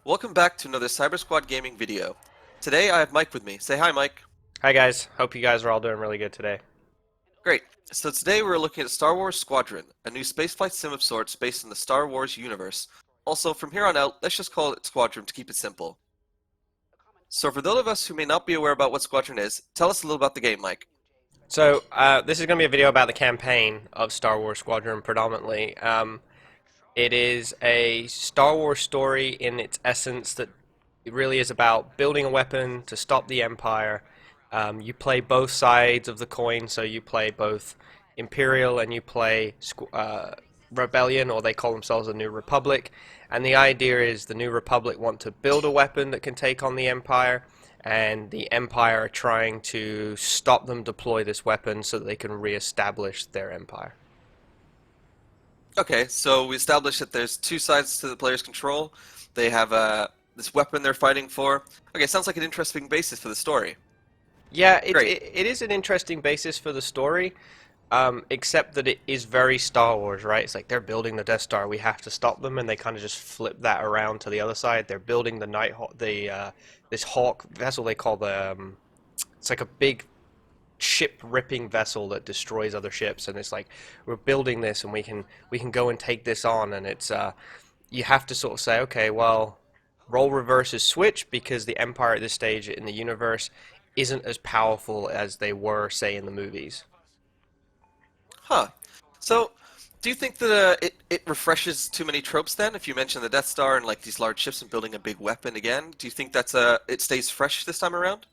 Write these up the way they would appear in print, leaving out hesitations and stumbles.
Welcome back to another Cyber Squad Gaming video. Today I have Mike with me. Say hi, Mike. Hi guys, hope you guys are all doing really good today. Great. So today we're looking at Star Wars Squadron, a new spaceflight sim of sorts based in the Star Wars universe. Also, from here on out, let's just call it Squadron to keep it simple. So for those of us who may not be aware about what Squadron is, tell us a little about the game, Mike. This is going to be a video about the campaign of Star Wars Squadron predominantly. It is a Star Wars story in its essence that it really is about building a weapon to stop the Empire. You play both sides of the coin, so you play both Imperial and you play Rebellion, or they call themselves the New Republic. And the idea is the New Republic want to build a weapon that can take on the Empire, and the Empire are trying to stop them deploy this weapon so that they can re-establish their empire. Okay, so we established that there's two sides to the player's control. They have this weapon they're fighting for. Okay, sounds like an interesting basis for the story. Yeah, Great. it is an interesting basis for the story, except that it is very Star Wars, right? It's like they're building the Death Star, we have to stop them, and they kind of just flip that around to the other side. They're building the this Hawk vessel they call it's like a big ship-ripping vessel that destroys other ships, and it's like we're building this, and we can go and take this on, and it's you have to sort of say, okay, well, role reverse is switch because the Empire at this stage in the universe isn't as powerful as they were, say, in the movies. Huh. So, do you think that it refreshes too many tropes then? If you mention the Death Star and like these large ships and building a big weapon again, do you think it stays fresh this time around?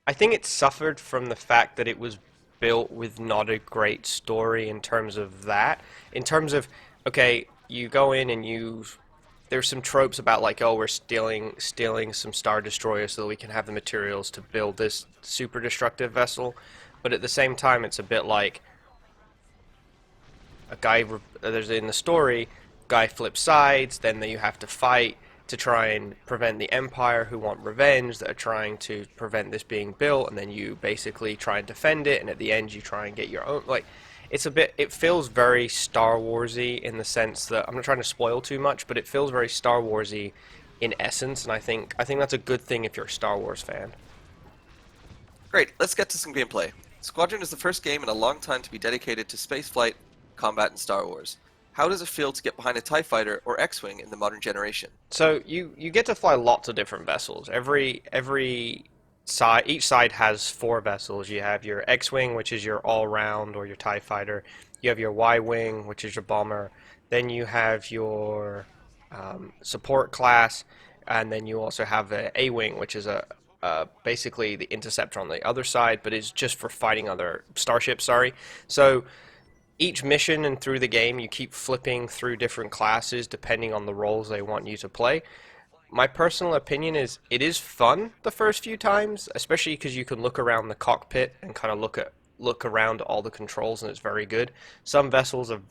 I think it suffered from the fact that it was built with not a great story in terms of that. In terms of, okay, you go in and there's some tropes about like, oh, we're stealing some star destroyers so that we can have the materials to build this super destructive vessel. But at the same time, it's a bit like there's in the story, guy flips sides, then you have to fight to try and prevent the Empire who want revenge, that are trying to prevent this being built, and then you basically try and defend it, and at the end you try and get your own, like, it feels very Star Warsy in the sense that, I'm not trying to spoil too much, but it feels very Star Warsy in essence, and I think that's a good thing if you're a Star Wars fan. Great, let's get to some gameplay. Squadron is the first game in a long time to be dedicated to spaceflight, combat, and Star Wars. How does it feel to get behind a TIE fighter or X-Wing in the modern generation? So you get to fly lots of different vessels. Every side, each side has four vessels. You have your X-wing, which is your all-round or your TIE fighter. You have your Y-wing, which is your bomber. Then you have your support class, and then you also have the A-wing, which is basically the interceptor on the other side, but it's just for fighting other starships. Sorry. So each mission and through the game, you keep flipping through different classes depending on the roles they want you to play. My personal opinion is it is fun the first few times, especially because you can look around the cockpit and kind of look around all the controls, and it's very good. Some vessels are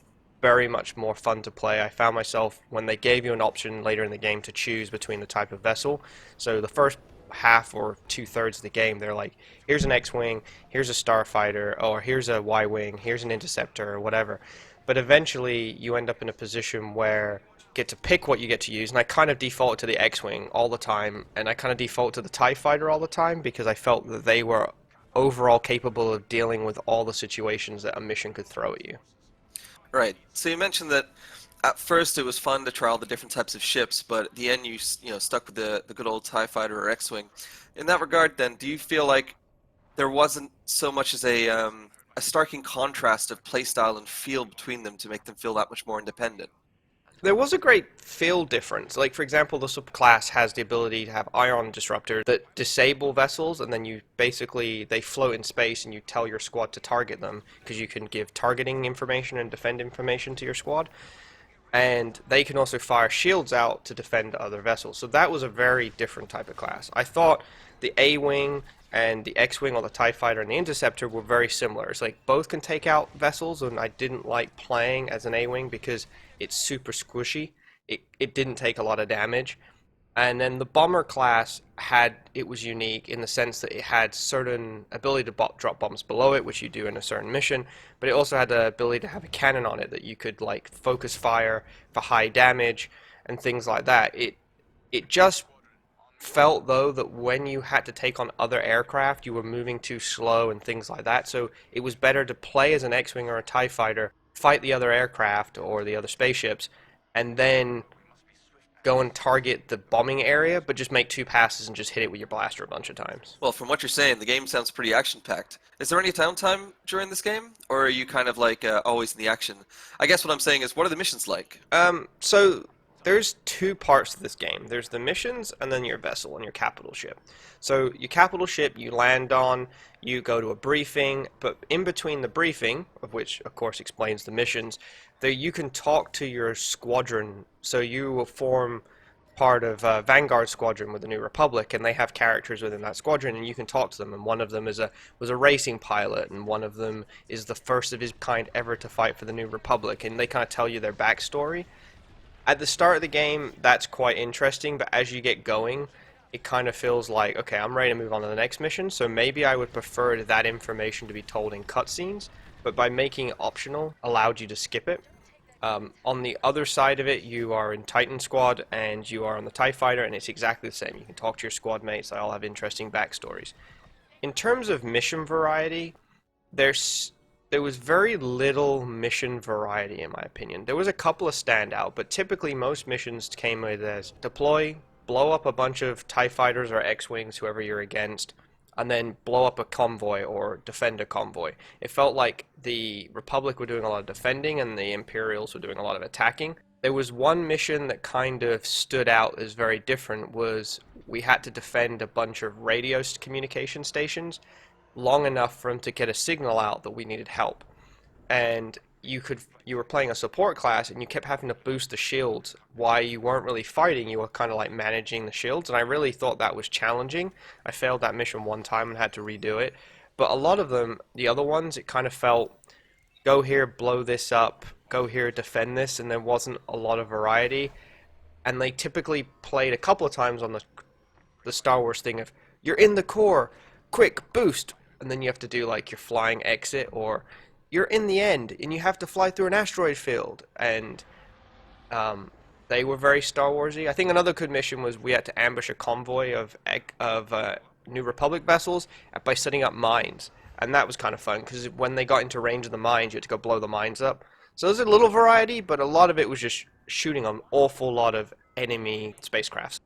very much more fun to play. I found myself when they gave you an option later in the game to choose between the type of vessel. So the first half or two-thirds of the game, they're like, here's an X-wing, here's a starfighter, or here's a Y-wing, here's an interceptor, or whatever. But eventually, you end up in a position where you get to pick what you get to use, and I kind of default to the X-wing all the time, and I kind of default to the TIE fighter all the time because I felt that they were overall capable of dealing with all the situations that a mission could throw at you. Right. So you mentioned that at first it was fun to try all the different types of ships, but at the end you stuck with the good old TIE fighter or X-wing. In that regard, then, do you feel like there wasn't so much as a starking contrast of playstyle and feel between them to make them feel that much more independent? There was a great feel difference. Like, for example, the subclass has the ability to have ion disruptors that disable vessels, and then they float in space, and you tell your squad to target them because you can give targeting information and defend information to your squad. And they can also fire shields out to defend other vessels. So that was a very different type of class. I thought the A-wing and the X-wing or the TIE fighter and the interceptor were very similar. It's like both can take out vessels, and I didn't like playing as an A-wing because it's super squishy. It didn't take a lot of damage. And then the bomber class it was unique in the sense that it had certain ability to drop bombs below it, which you do in a certain mission, but it also had the ability to have a cannon on it that you could like focus fire for high damage and things like that. It just felt though that when you had to take on other aircraft, you were moving too slow and things like that. So it was better to play as an X-wing or a TIE fighter, fight the other aircraft or the other spaceships, and then go and target the bombing area, but just make two passes and just hit it with your blaster a bunch of times. Well, from what you're saying, the game sounds pretty action-packed. Is there any downtime during this game, or are you kind of like always in the action? I guess what I'm saying is, what are the missions like? So there's two parts to this game. There's the missions and then your vessel and your capital ship. So your capital ship you land on, you go to a briefing, but in between the briefing, of which of course explains the missions, there you can talk to your squadron. So you will form part of Vanguard Squadron with the New Republic, and they have characters within that squadron, and you can talk to them. And one of them was a racing pilot, and one of them is the first of his kind ever to fight for the New Republic, and they kind of tell you their backstory. At the start of the game, that's quite interesting, but as you get going, it kind of feels like, okay, I'm ready to move on to the next mission, so maybe I would prefer that information to be told in cutscenes, but by making it optional, allowed you to skip it. On the other side of it, you are in Titan Squad, and you are on the TIE Fighter, and it's exactly the same. You can talk to your squad mates, they all have interesting backstories. In terms of mission variety, there's there was very little mission variety in my opinion. There was a couple of standout, but typically most missions came with as deploy, blow up a bunch of TIE fighters or X-Wings, whoever you're against, and then blow up a convoy or defend a convoy. It felt like the Republic were doing a lot of defending and the Imperials were doing a lot of attacking. There was one mission that kind of stood out as very different was we had to defend a bunch of radio communication stations long enough for him to get a signal out that we needed help. And you were playing a support class and you kept having to boost the shields while you weren't really fighting. You were kind of like managing the shields, and I really thought that was challenging. I failed that mission one time and had to redo it. But a lot of them, the other ones, it kind of felt go here, blow this up, go here, defend this, and there wasn't a lot of variety. And they typically played a couple of times on the Star Wars thing of you're in the core, quick boost, and then you have to do like your flying exit, or you're in the end and you have to fly through an asteroid field. And they were very Star Warsy. I think another good mission was we had to ambush a convoy of New Republic vessels by setting up mines, and that was kind of fun because when they got into range of the mines, you had to go blow the mines up. So there's a little variety, but a lot of it was just shooting an awful lot of enemy spacecrafts.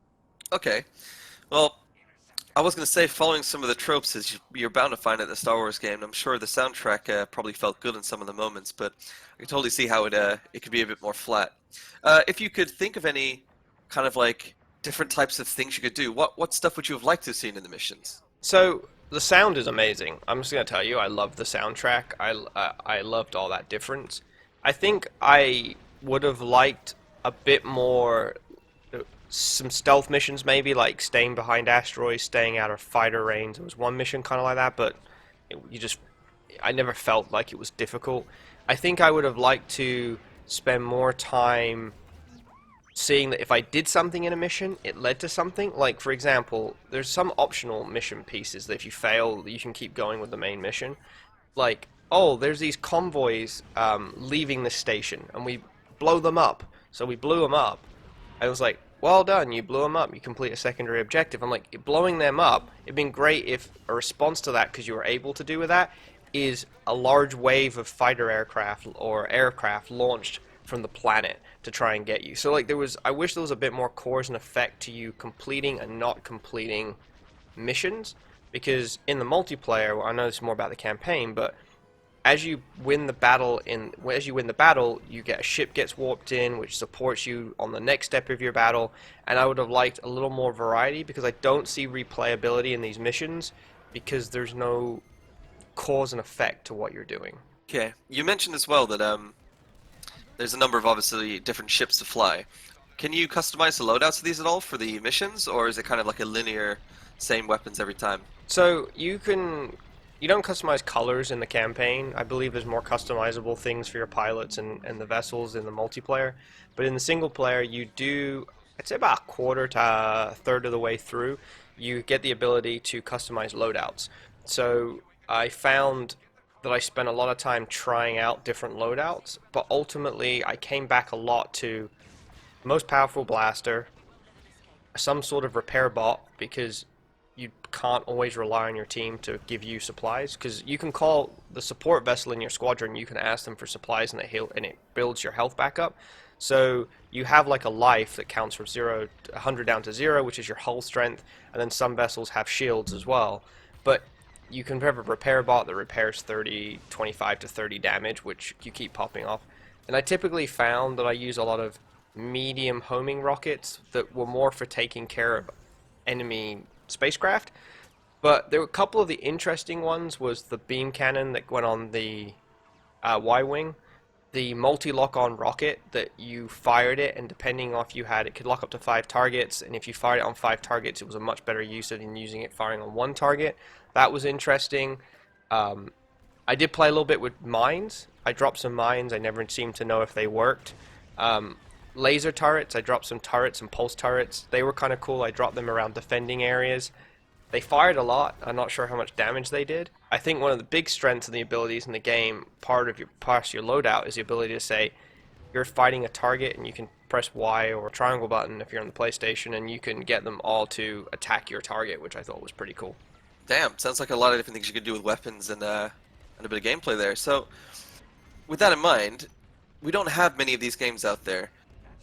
Okay. Well, I was going to say, following some of the tropes is you're bound to find it in the Star Wars game. I'm sure the soundtrack probably felt good in some of the moments, but I can totally see how it could be a bit more flat. If you could think of any kind of like different types of things you could do, what stuff would you have liked to have seen in the missions? So the sound is amazing. I'm just gonna tell you, I love the soundtrack. I loved all that difference. I think I would have liked a bit more, some stealth missions maybe, like staying behind asteroids, staying out of fighter range. There was one mission kind of like that, but I never felt like it was difficult. I think I would have liked to spend more time seeing that if I did something in a mission, it led to something. Like, for example, there's some optional mission pieces that if you fail, you can keep going with the main mission. Like, oh, there's these convoys leaving the station, and we blow them up. So we blew them up. I was like, well done, you blew them up. You complete a secondary objective. I'm like, blowing them up, it'd been great if a response to that, because you were able to do with that, is a large wave of fighter aircraft or aircraft launched from the planet to try and get you. So like I wish there was a bit more cause and effect to you completing and not completing missions, because in the multiplayer, well, I know this is more about the campaign, but as you win the battle, you get a ship gets warped in, which supports you on the next step of your battle. And I would have liked a little more variety, because I don't see replayability in these missions because there's no cause and effect to what you're doing. Okay, you mentioned as well that there's a number of obviously different ships to fly. Can you customize the loadouts of these at all for the missions, or is it kind of like a linear, same weapons every time? So you don't customize colors in the campaign. I believe there's more customizable things for your pilots and the vessels in the multiplayer. But in the single player, you do, I'd say about a quarter to a third of the way through, you get the ability to customize loadouts. So I found that I spent a lot of time trying out different loadouts, but ultimately I came back a lot to most powerful blaster, some sort of repair bot, because you can't always rely on your team to give you supplies, because you can call the support vessel in your squadron, you can ask them for supplies and it builds your health back up. So you have like a life that counts from 100 down to 0, which is your hull strength, and then some vessels have shields as well. But you can have a repair bot that repairs 25 to 30 damage, which you keep popping off. And I typically found that I use a lot of medium homing rockets that were more for taking care of enemy spacecraft. But there were a couple of the interesting ones was the beam cannon that went on the Y-wing, the multi-lock-on rocket that you fired it, and depending on if you had it could lock up to 5 targets, and if you fired it on 5 targets, it was a much better use than using it firing on 1 target. That was interesting. I did play a little bit with mines. I dropped some mines. I never seemed to know if they worked. Laser turrets. I dropped some turrets and pulse turrets. They were kind of cool. I dropped them around defending areas. They fired a lot. I'm not sure how much damage they did. I think one of the big strengths and the abilities in the game, part of your loadout, is the ability to say you're fighting a target and you can press Y or triangle button if you're on the PlayStation, and you can get them all to attack your target, which I thought was pretty cool. Damn, sounds like a lot of different things you could do with weapons and a bit of gameplay there. So, with that in mind, we don't have many of these games out there.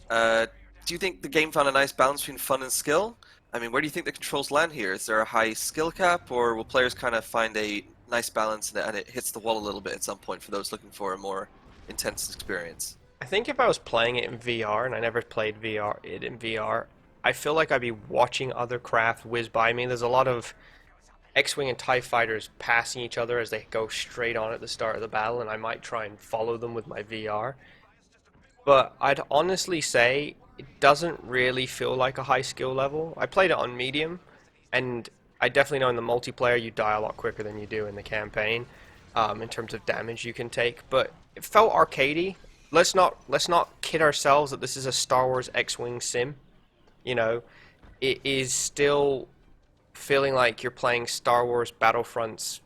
Do you think the game found a nice balance between fun and skill? I mean, where do you think the controls land here? Is there a high skill cap, or will players kind of find a nice balance and it hits the wall a little bit at some point for those looking for a more intense experience? I think if I was playing it in VR, and I never played it in VR, I feel like I'd be watching other craft whiz by me. There's a lot of X-Wing and TIE fighters passing each other as they go straight on at the start of the battle, and I might try and follow them with my VR. But I'd honestly say it doesn't really feel like a high skill level. I played it on medium, and I definitely know in the multiplayer you die a lot quicker than you do in the campaign, in terms of damage you can take. But it felt arcadey. Let's not kid ourselves that this is a Star Wars X-Wing sim. You know, it is still feeling like you're playing Star Wars Battlefront's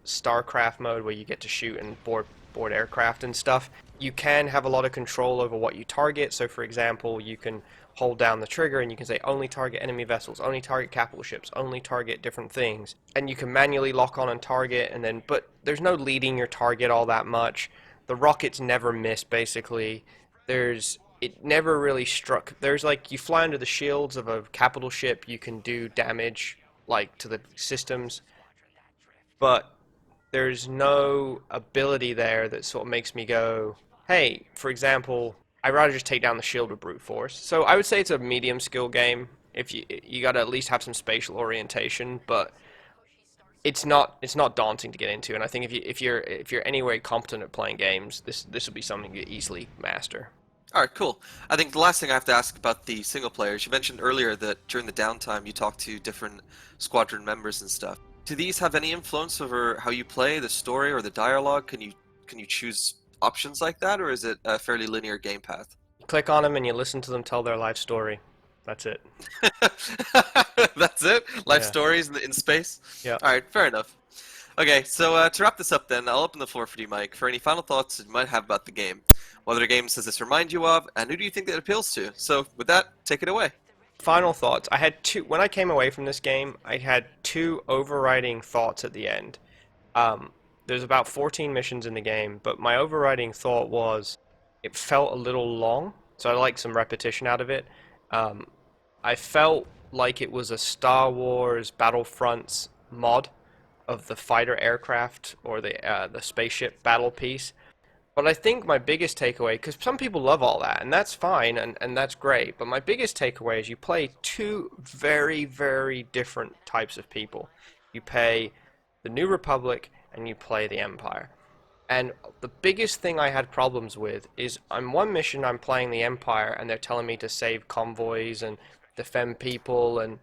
StarCraft mode, where you get to shoot and board aircraft and stuff. You can have a lot of control over what you target. So, for example, you can hold down the trigger and you can say only target enemy vessels, only target capital ships, only target different things. And you can manually lock on and target, and then, but there's no leading your target all that much. The rockets never miss, basically. It never really struck. There's like, you fly under the shields of a capital ship, you can do damage like to the systems, but there's no ability there that sort of makes me go, hey, for example, I'd rather just take down the shield with brute force. So I would say it's a medium skill game. If you got to at least have some spatial orientation, but it's not daunting to get into. And I think if you're anyway competent at playing games, this would be something you easily master. All right, cool. I think the last thing I have to ask about the single players, you mentioned earlier that during the downtime you talk to different squadron members and stuff. Do these have any influence over how you play, the story, or the dialogue? Can you choose options like that, or is it a fairly linear game path? You click on them and you listen to them tell their life story. That's it. That's it? Life Yeah. stories in space? Yeah. All right, fair enough. Okay, so to wrap this up then, I'll open the floor for you, Mike, for any final thoughts you might have about the game. What other games does this remind you of, and who do you think that it appeals to? So with that, take it away. Final thoughts. I had two, when I came away from this game, I had two overriding thoughts at the end. There's about 14 missions in the game, but my overriding thought was it felt a little long, so I like some repetition out of it. Um, I felt like it was a Star Wars Battlefronts mod of the fighter aircraft or the spaceship battle piece. But I think my biggest takeaway, because some people love all that, and that's fine, and that's great, but my biggest takeaway is you play two very, very different types of people. You play the New Republic, and you play the Empire. And the biggest thing I had problems with is on one mission I'm playing the Empire, and they're telling me to save convoys and defend people and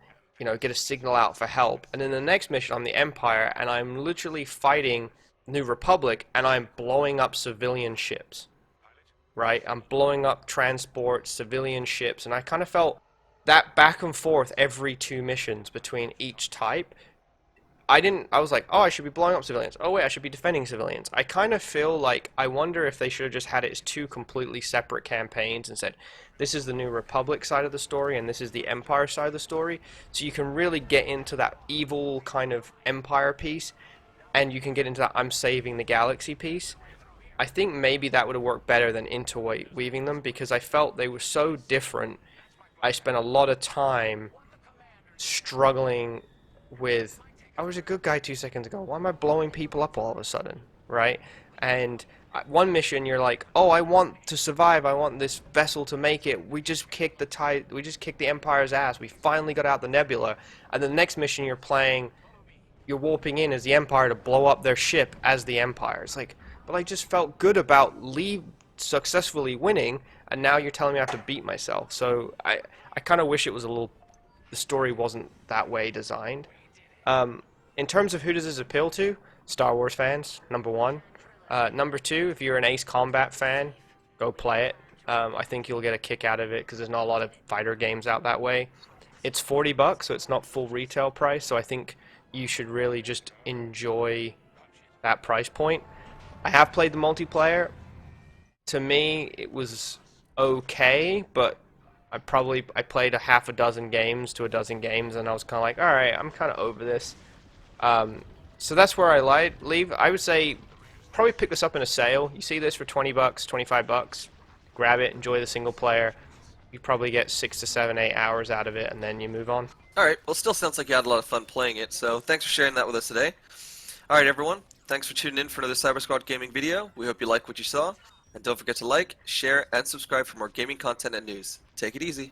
get a signal out for help. And in the next mission I'm the Empire, and I'm literally fighting New Republic, and I'm blowing up civilian ships, right? I'm blowing up transport, civilian ships, and I kind of felt that back and forth every two missions between each type. I didn't. I was like, oh, I should be blowing up civilians. Oh wait, I should be defending civilians. I kind of feel like I wonder if they should have just had it as two completely separate campaigns and said, this is the New Republic side of the story and this is the Empire side of the story. So you can really get into that evil kind of Empire piece, and you can get into that I'm saving the galaxy piece. I think maybe that would have worked better than interweaving them because I felt they were so different. I spent a lot of time struggling with I was a good guy 2 seconds ago. Why am I blowing people up all of a sudden, right? And one mission you're like, oh, I want to survive. I want this vessel to make it. We just kicked We just kicked the Empire's ass. We finally got out the nebula. And the next mission you're playing, you're warping in as the Empire to blow up their ship as the Empire. It's like, but I just felt good about successfully winning, and now you're telling me I have to beat myself. So I kind of wish it was a little. The story wasn't that way designed. In terms of who does this appeal to, Star Wars fans, number one. Number two, if you're an Ace Combat fan, go play it. I think you'll get a kick out of it because there's not a lot of fighter games out that way. It's $40, so it's not full retail price, so I think you should really just enjoy that price point. I have played the multiplayer. To me, it was okay, but I played a half a dozen games to a dozen games, and I was kind of like, all right, I'm kind of over this. So that's where I leave. I would say probably pick this up in a sale. You see this for $20, $25. Grab it, enjoy the single player. You probably get 6 to 7, 8 hours out of it, and then you move on. Alright, well, still sounds like you had a lot of fun playing it, so thanks for sharing that with us today. Alright, everyone, thanks for tuning in for another Cyber Squad gaming video. We hope you like what you saw, and don't forget to like, share, and subscribe for more gaming content and news. Take it easy.